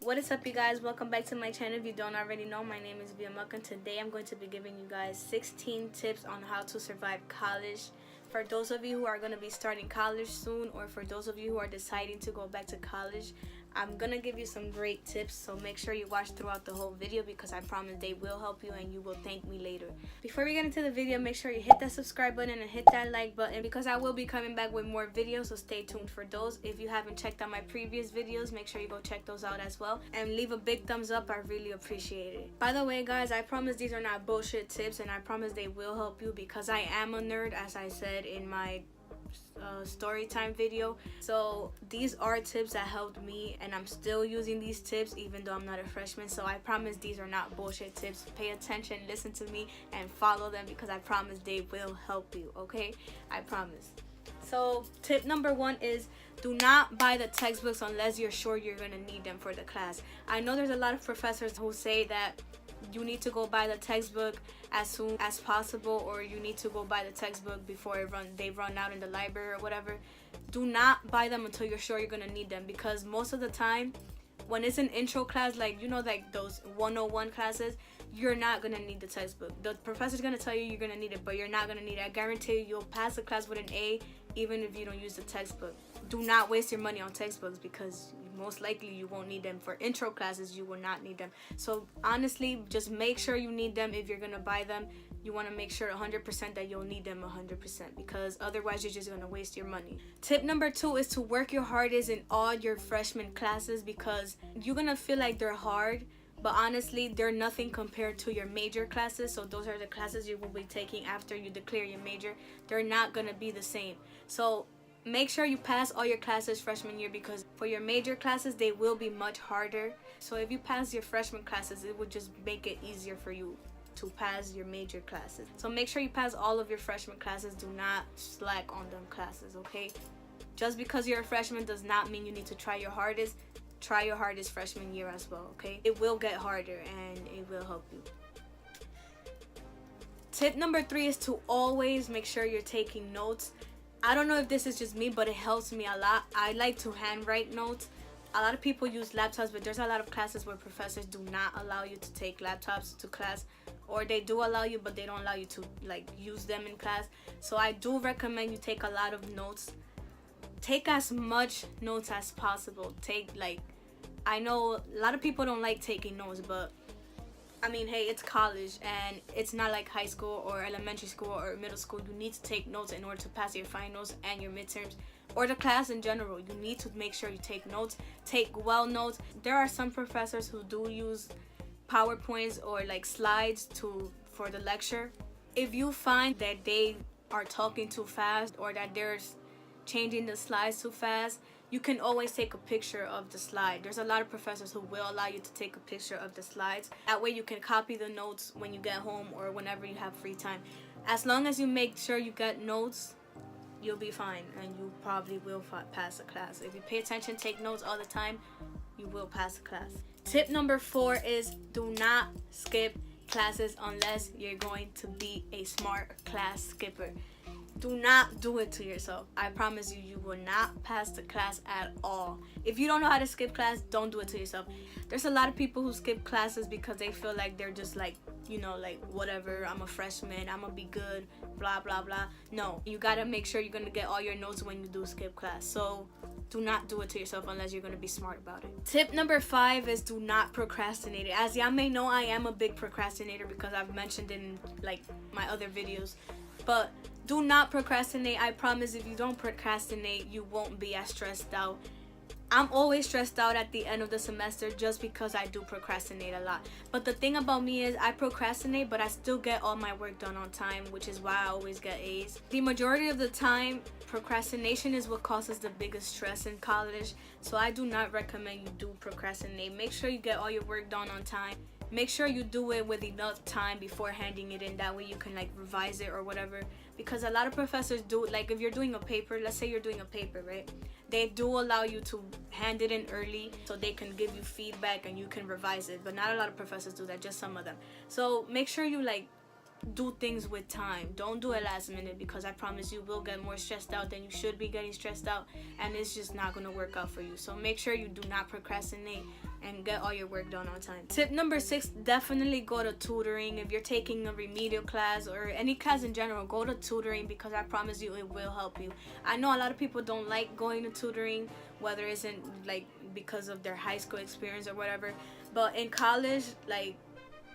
What is up, you guys? Welcome back to my channel. If you don't already know, my name is Via Muck, and today I'm going to be giving you guys 16 tips on how to survive college. For those of you who are going to be starting college soon, or for those of you who are deciding to go back to college, I'm going to give you some great tips, so make sure you watch throughout the whole video because I promise they will help you and you will thank me later. Before we get into the video, make sure you hit that subscribe button and hit that like button because I will be coming back with more videos, so stay tuned for those. If you haven't checked out my previous videos, make sure you go check those out as well and leave a big thumbs up. I really appreciate it. By the way, guys, I promise these are not bullshit tips and I promise they will help you because I am a nerd, as I said in my story time video. So these are tips that helped me and I'm still using these tips even though I'm not a freshman. So I promise these are not bullshit tips. Pay attention, listen to me, and follow them because I promise they will help you, okay? I promise. So tip number 1 is do not buy the textbooks unless you're sure you're gonna need them for the class. I know there's a lot of professors who say that you need to go buy the textbook as soon as possible, or you need to go buy the textbook before they run out in the library or whatever. Do not buy them until you're sure you're gonna need them, because most of the time when it's an intro class, like like those 101 classes, you're not gonna need the textbook. The professor's gonna tell you you're gonna need it, but you're not gonna need it. I guarantee you, you'll pass the class with an A even if you don't use the textbook. Do not waste your money on textbooks because most likely you won't need them. For intro classes, you will not need them. So honestly, just make sure you need them. If you're gonna buy them, you want to make sure 100% that you'll need them 100%, because otherwise you're just gonna waste your money. Tip number 2 is to work your hardest in all your freshman classes, because you're gonna feel like they're hard, but honestly they're nothing compared to your major classes. So those are the classes you will be taking after you declare your major. They're not gonna be the same. So make sure you pass all your classes freshman year, because for your major classes they will be much harder. So if you pass your freshman classes, it will just make it easier for you to pass your major classes. So make sure you pass all of your freshman classes. Do not slack on them classes, okay? Just because you're a freshman does not mean you need to try your hardest. Try your hardest freshman year as well, okay? It will get harder and it will help you. Tip number 3 is to always make sure you're taking notes. I don't know if this is just me, but it helps me a lot. I like to handwrite notes. A lot of people use laptops, but there's a lot of classes where professors do not allow you to take laptops to class, or they do allow you, but they don't allow you to use them in class. So I do recommend you take a lot of notes. Take as much notes as possible. I know a lot of people don't like taking notes, but I mean, hey, it's college and it's not like high school or elementary school or middle school. You need to take notes in order to pass your finals and your midterms, or the class in general. You need to make sure you take notes. Take well notes. There are some professors who do use PowerPoints or slides for the lecture. If you find that they are talking too fast or that they're changing the slides too fast, you can always take a picture of the slide. There's a lot of professors who will allow you to take a picture of the slides. That way you can copy the notes when you get home or whenever you have free time. As long as you make sure you get notes, you'll be fine and you probably will pass the class. If you pay attention, take notes all the time, you will pass the class. Tip number 4 is do not skip classes unless you're going to be a smart class skipper. Do not do it to yourself. I promise you, you will not pass the class at all. If you don't know how to skip class, don't do it to yourself. There's a lot of people who skip classes because they feel like they're just whatever, I'm a freshman, I'm gonna be good, blah blah blah. No, you gotta make sure you're gonna get all your notes when you do skip class. So do not do it to yourself unless you're gonna be smart about it. Tip number 5 is do not procrastinate. As y'all may know, I am a big procrastinator because I've mentioned it in my other videos. But do not procrastinate. I promise if you don't procrastinate, you won't be as stressed out. I'm always stressed out at the end of the semester just because I do procrastinate a lot. But the thing about me is I procrastinate, but I still get all my work done on time, which is why I always get A's. The majority of the time, procrastination is what causes the biggest stress in college. So I do not recommend you do procrastinate. Make sure you get all your work done on time. Make sure you do it with enough time before handing it in. That way you can revise it or whatever. Because a lot of professors do, if you're doing a paper, let's say you're doing a paper, right? They do allow you to hand it in early so they can give you feedback and you can revise it. But not a lot of professors do that, just some of them. So make sure you do things with time. Don't do it last minute, because I promise you will get more stressed out than you should be getting stressed out, and it's just not going to work out for you. So make sure you do not procrastinate and get all your work done on time. Tip number 6, definitely go to tutoring. If you're taking a remedial class or any class in general, go to tutoring, because I promise you it will help you. I know a lot of people don't like going to tutoring, whether it's in like because of their high school experience or whatever, but in college, like,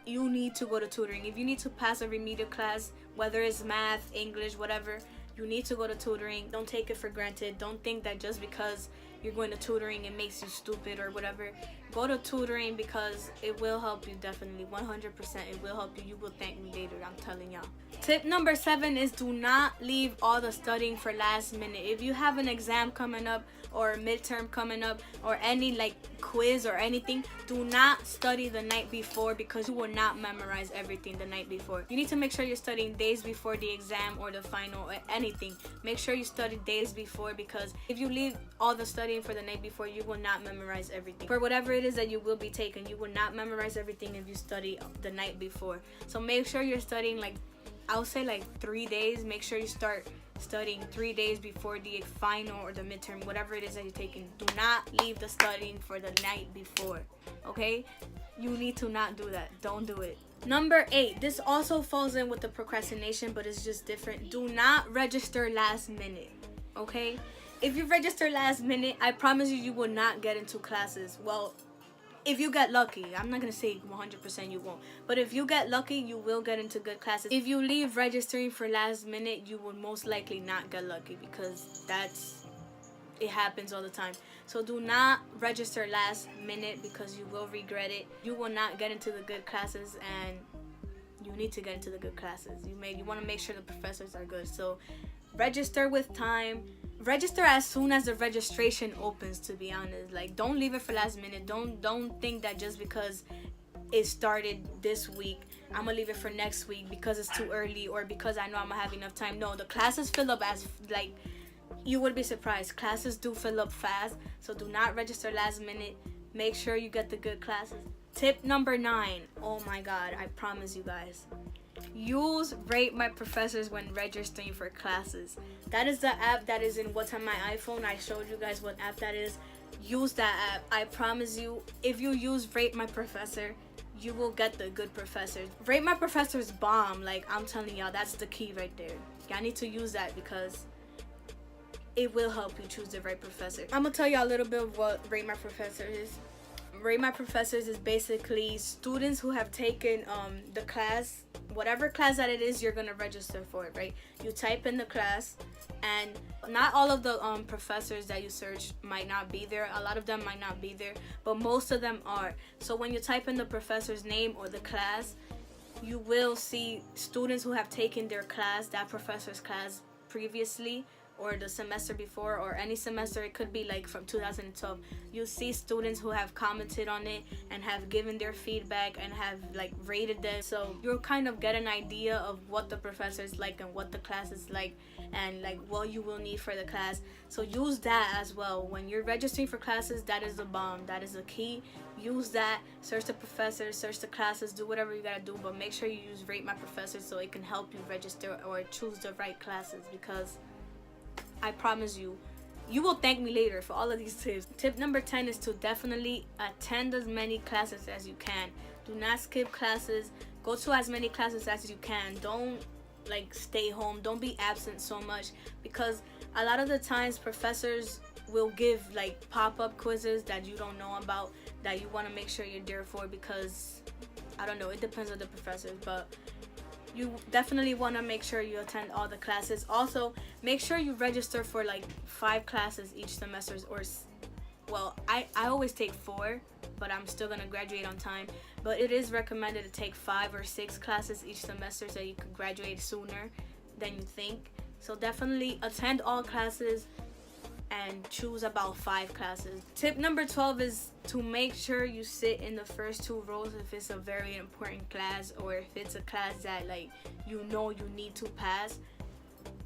you need to go to tutoring. If you need to pass a remedial class, whether it's math, English, whatever, you need to go to tutoring. Don't take it for granted. Don't think that just because you're going to tutoring it makes you stupid or whatever. Go to tutoring because it will help you, definitely 100%. It will help you. You will thank me later, I'm telling y'all. Tip number 7 is do not leave all the studying for last minute. If you have an exam coming up or a midterm coming up or any like quiz or anything, do not study the night before, because you will not memorize everything the night before. You need to make sure you're studying days before the exam or the final or anything. Make sure you study days before, because if you leave all the studying for the night before, you will not memorize everything. For whatever it is that you will be taking, you will not memorize everything if you study the night before. So make sure you're studying, like, I would say like 3 days. Make sure you start studying 3 days before the final or the midterm, whatever it is that you're taking. Do not leave the studying for the night before, okay? You need to not do that. Don't do it. Number 8, this also falls in with the procrastination, but it's just different. Do not register last minute, okay? If you register last minute, I promise you, you will not get into classes. Well, if you get lucky, I'm not gonna say 100% you won't, but if you get lucky, you will get into good classes. If you leave registering for last minute, you will most likely not get lucky, because it happens all the time. So do not register last minute, because you will regret it. You will not get into the good classes, and you need to get into the good classes. You want to make sure the professors are good. So register with time. Register as soon as the registration opens, to be honest. Like, don't leave it for last minute. Don't think that just because it started this week, I'm gonna leave it for next week because it's too early, or because I know I'm gonna have enough time. No, the classes fill up as, like, you would be surprised. Classes do fill up fast. So do not register last minute. Make sure you get the good classes. Tip number 9. Oh my god, I promise you guys. Use Rate My Professors when registering for classes. That is the app that is in what's on my iPhone. I showed you guys what app that is. Use that app. I promise you, if you use Rate My Professor, you will get the good professors. Rate My Professors bomb. Like, I'm telling y'all, that's the key right there. Y'all need to use that, because it will help you choose the right professor. I'm gonna tell y'all a little bit of what Rate My Professor is. Rate My Professors is basically students who have taken the class, whatever class that it is, you're gonna register for it, right? You type in the class, and not all of the professors that you search might not be there. A lot of them might not be there, but most of them are. So when you type in the professor's name or the class, you will see students who have taken their class, that professor's class, previously, or the semester before, or any semester. It could be like from 2012. You see students who have commented on it and have given their feedback and have like rated them. So you'll kind of get an idea of what the professor is like and what the class is like, and like what you will need for the class. So use that as well when you're registering for classes. That is the bomb. That is the key. Use that. Search the professors, search the classes, do whatever you gotta do, but make sure you use Rate My Professors so it can help you register or choose the right classes, because I promise you, you will thank me later for all of these tips. Tip number 10 is to definitely attend as many classes as you can. Do not skip classes. Go to as many classes as you can. Don't like stay home. Don't be absent so much, because a lot of the times professors will give like pop-up quizzes that you don't know about, that you want to make sure you're there for, because I don't know, it depends on the professors, but you definitely want to make sure you attend all the classes. Also, make sure you register for like 5 classes each semester, or well, I always take 4, but I'm still gonna graduate on time. But it is recommended to take 5 or 6 classes each semester so you can graduate sooner than you think. So definitely attend all classes and choose about 5 classes. Tip number 12 is to make sure you sit in the first 2 rows if it's a very important class, or if it's a class that like you need to pass.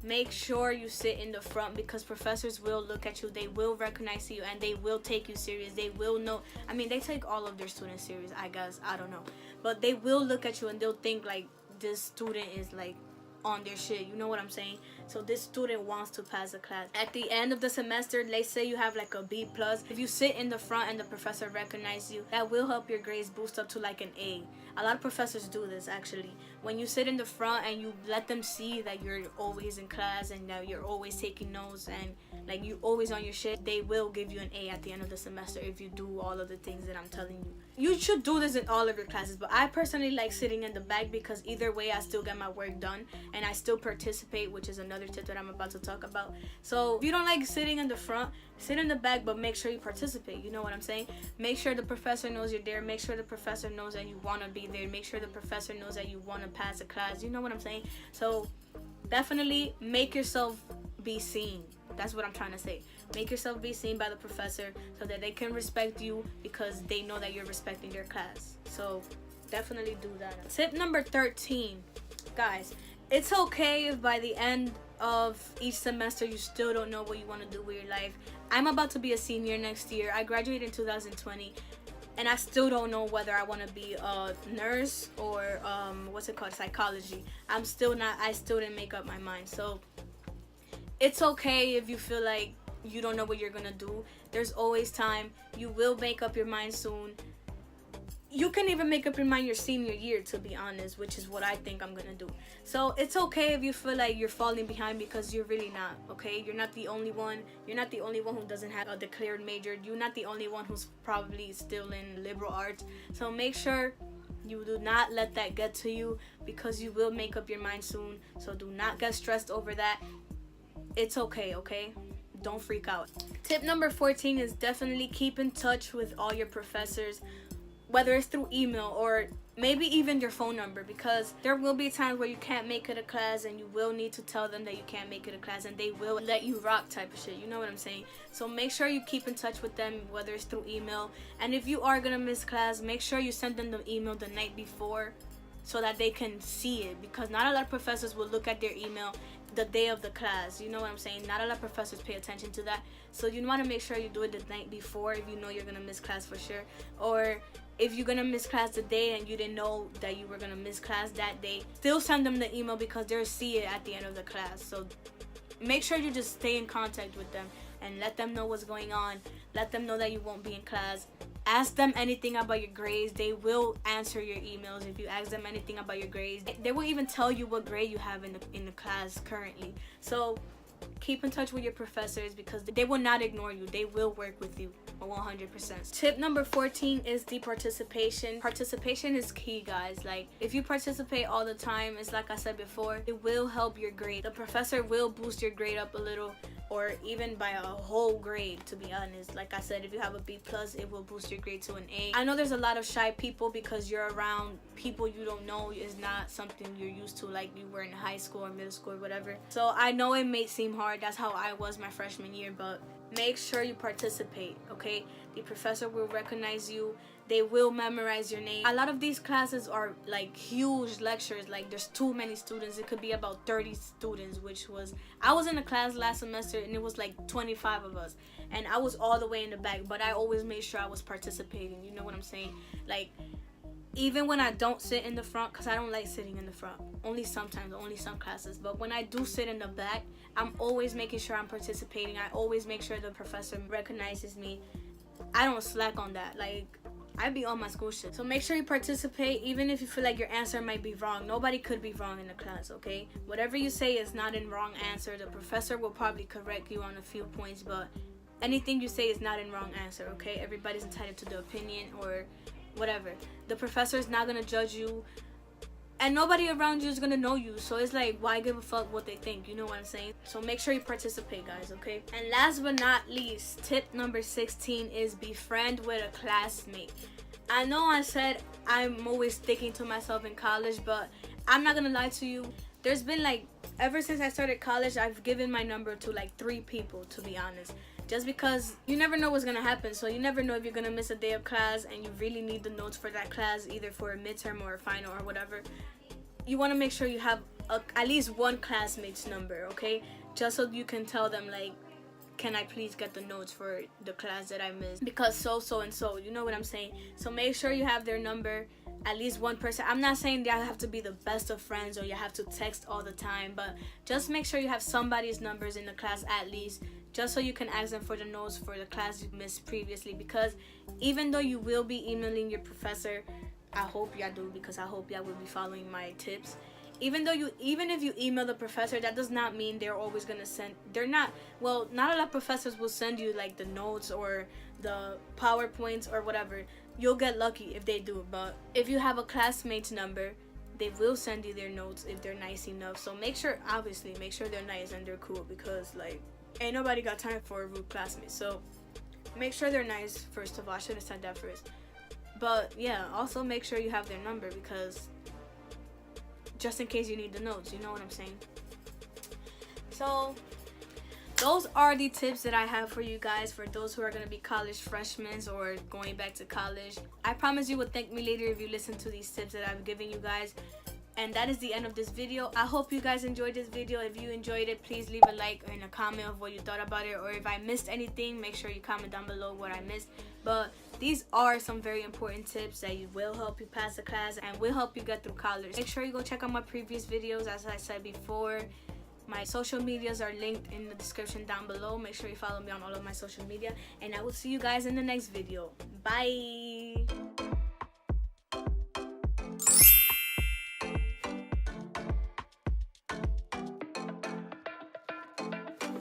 Make sure you sit in the front, because professors will look at you, they will recognize you, and they will take you serious. They will know, I mean, they take all of their students serious, I guess, I don't know, but they will look at you and they'll think like this student is like on their shit, you know what I'm saying? So this student wants to pass the class. At the end of the semester, let's say you have like a B plus, if you sit in the front and the professor recognizes you, that will help your grades boost up to like an A. A lot of professors do this actually. When you sit in the front and you let them see that you're always in class and that you're always taking notes and like you always on your shit, they will give you an A at the end of the semester if you do all of the things that I'm telling you. You should do this in all of your classes, but I personally like sitting in the back because either way I still get my work done and I still participate, which is another tip that I'm about to talk about. So if you don't like sitting in the front, sit in the back, but make sure you participate, you know what I'm saying? Make sure the professor knows you're there, make sure the professor knows that you want to be there, make sure the professor knows that you want to pass the class, you know what I'm saying? So definitely make yourself be seen. That's what I'm trying to say. Make yourself be seen by the professor so that they can respect you because they know that you're respecting their class. So definitely do that. Tip number 13, guys, it's okay if by the end of each semester you still don't know what you want to do with your life. I'm about to be a senior next year. I graduated in 2020 and I still don't know whether I want to be a nurse or psychology. I still didn't make up my mind. So it's okay if you feel like you don't know what you're gonna do. There's always time. You will make up your mind soon. You can even make up your mind your senior year, to be honest, which is what I think I'm gonna do. So it's okay if you feel like you're falling behind because you're really not, okay? You're not the only one. You're not the only one who doesn't have a declared major. You're not the only one who's probably still in liberal arts. So make sure you do not let that get to you because you will make up your mind soon. So do not get stressed over that. It's okay, okay? Don't freak out. Tip number 14 is definitely keep in touch with all your professors, whether it's through email or maybe even your phone number, because there will be times where you can't make it a class and you will need to tell them that you can't make it a class and they will let you rock type of shit, you know what I'm saying? So make sure you keep in touch with them, whether it's through email, and if you are gonna miss class, make sure you send them the email the night before so that they can see it, because not a lot of professors will look at their email the day of the class, you know what I'm saying? Not a lot of professors pay attention to that, so you want to make sure you do it the night before if you know you're gonna miss class for sure, or if you're gonna miss class the day and you didn't know that you were gonna miss class that day, still send them the email because they'll see it at the end of the class. So make sure you just stay in contact with them and let them know what's going on. Let them know that you won't be in class. Ask them anything about your grades. They will answer your emails if you ask them anything about your grades. They will even tell you what grade you have in the class currently. So keep in touch with your professors because they will not ignore you. They will work with you 100%. Tip number 14 is the participation. Participation is key, guys. Like, if you participate all the time, it's like I said before, it will help your grade. The professor will boost your grade up a little, or even by a whole grade, to be honest. Like I said, if you have a B plus, it will boost your grade to an A. I know there's a lot of shy people because you're around people you don't know. Is not something you're used to, like you were in high school or middle school or whatever. So I know it may seem hard. That's how I was my freshman year, but make sure you participate, okay? The professor will recognize you. They will memorize your name. A lot of these classes are like huge lectures. Like, there's too many students. It could be about 30 students, I was in a class last semester and it was like 25 of us. And I was all the way in the back, but I always made sure I was participating. You know what I'm saying? Like, even when I don't sit in the front, because I don't like sitting in the front. Only sometimes, only some classes. But when I do sit in the back, I'm always making sure I'm participating. I always make sure the professor recognizes me. I don't slack on that. Like, I be on my school shit. So make sure you participate, even if you feel like your answer might be wrong. Nobody could be wrong in the class, okay? Whatever you say is not in wrong answer. The professor will probably correct you on a few points, but anything you say is not in wrong answer, okay? Everybody's entitled to the opinion or whatever. The professor is not gonna judge you, and nobody around you is gonna know you, so it's like, why give a fuck what they think? You know what I'm saying? So make sure you participate, guys, okay? And last but not least, tip number 16 is befriend with a classmate. I know I said I'm always sticking to myself in college, but I'm not gonna lie to you. There's been like, ever since I started college, I've given my number to like 3 people, to be honest. Just because you never know what's gonna happen. So you never know if you're gonna miss a day of class and you really need the notes for that class, either for a midterm or a final or whatever. You want to make sure you have at least one classmate's number, okay? Just so you can tell them, like, can I please get the notes for the class that I missed? Because so and so, you know what I'm saying? So make sure you have their number. at least one person. I'm not saying y'all have to be the best of friends or you have to text all the time, but just make sure you have somebody's numbers in the class at least, just so you can ask them for the notes for the class you missed previously. Because even though you will be emailing your professor, I hope y'all do, because I hope y'all will be following my tips. Even if you email the professor, that does not mean they're always gonna send. Not a lot of professors will send you like the notes or the PowerPoints or whatever. You'll get lucky if they do, but if you have a classmate's number, they will send you their notes if they're nice enough. So make sure they're nice and they're cool, because like ain't nobody got time for a rude classmate. So make sure they're nice first of all. I should have said that first. But yeah, also make sure you have their number, because just in case you need the notes, you know what I'm saying? So those are the tips that I have for you guys, for those who are going to be college freshmen or going back to college. I promise you will thank me later if you listen to these tips that I've given you guys. And that is the end of this video. I hope you guys enjoyed this video. If you enjoyed it, please leave a like and a comment of what you thought about it. Or if I missed anything, make sure you comment down below what I missed. But these are some very important tips that will help you pass the class and will help you get through college. Make sure you go check out my previous videos. As I said before, my social medias are linked in the description down below. Make sure you follow me on all of my social media. And I will see you guys in the next video. Bye!